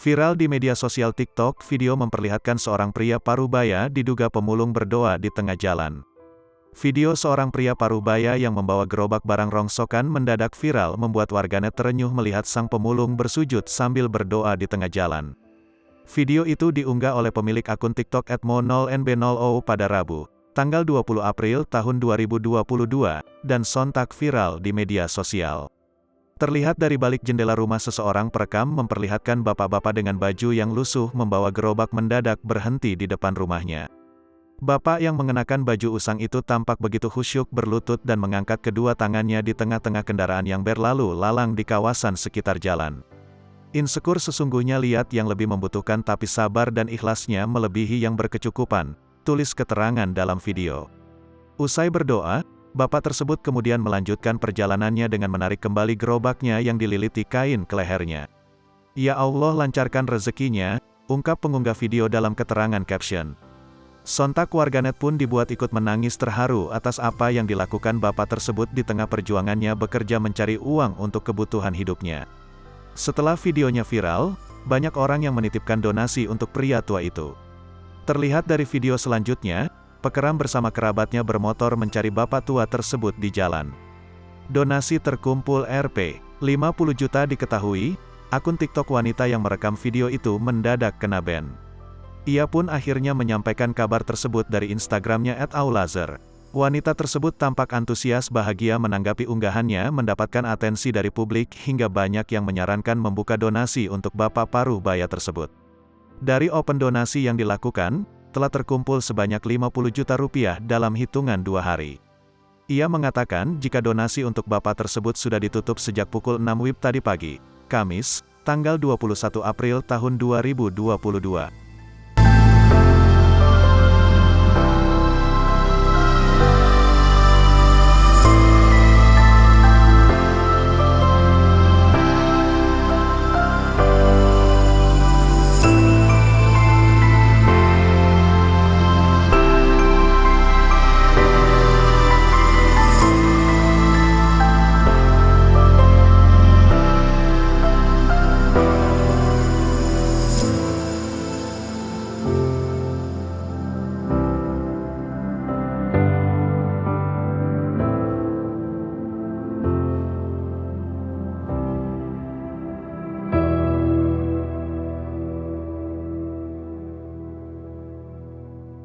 Viral di media sosial TikTok, video memperlihatkan seorang pria parubaya diduga pemulung berdoa di tengah jalan. Video seorang pria parubaya yang membawa gerobak barang rongsokan mendadak viral membuat warganet terenyuh melihat sang pemulung bersujud sambil berdoa di tengah jalan. Video itu diunggah oleh pemilik akun TikTok @mo0nb0o pada Rabu, tanggal 20 April tahun 2022, dan sontak viral di media sosial. Terlihat dari balik jendela rumah seseorang perekam memperlihatkan bapak-bapak dengan baju yang lusuh membawa gerobak mendadak berhenti di depan rumahnya. Bapak yang mengenakan baju usang itu tampak begitu khusyuk berlutut dan mengangkat kedua tangannya di tengah-tengah kendaraan yang berlalu lalang di kawasan sekitar jalan. Insecure sesungguhnya lihat yang lebih membutuhkan tapi sabar dan ikhlasnya melebihi yang berkecukupan, tulis keterangan dalam video. Usai berdoa, bapak tersebut kemudian melanjutkan perjalanannya dengan menarik kembali gerobaknya yang dililiti kain ke lehernya. "Ya Allah, lancarkan rezekinya," ungkap pengunggah video dalam keterangan caption. Sontak warganet pun dibuat ikut menangis terharu atas apa yang dilakukan bapak tersebut di tengah perjuangannya bekerja mencari uang untuk kebutuhan hidupnya. Setelah videonya viral, banyak orang yang menitipkan donasi untuk pria tua itu. Terlihat dari video selanjutnya, pekeram bersama kerabatnya bermotor mencari bapak tua tersebut di jalan. Donasi terkumpul Rp50 juta. Diketahui, akun TikTok wanita yang merekam video itu mendadak kena ban. Ia pun akhirnya menyampaikan kabar tersebut dari Instagramnya @aulazer. Wanita tersebut tampak antusias bahagia menanggapi unggahannya mendapatkan atensi dari publik hingga banyak yang menyarankan membuka donasi untuk bapak parubaya tersebut. Dari open donasi yang dilakukan, telah terkumpul sebanyak Rp50 juta dalam hitungan 2 hari. Ia mengatakan jika donasi untuk bapak tersebut sudah ditutup sejak pukul 6 WIB tadi pagi, Kamis, tanggal 21 April tahun 2022.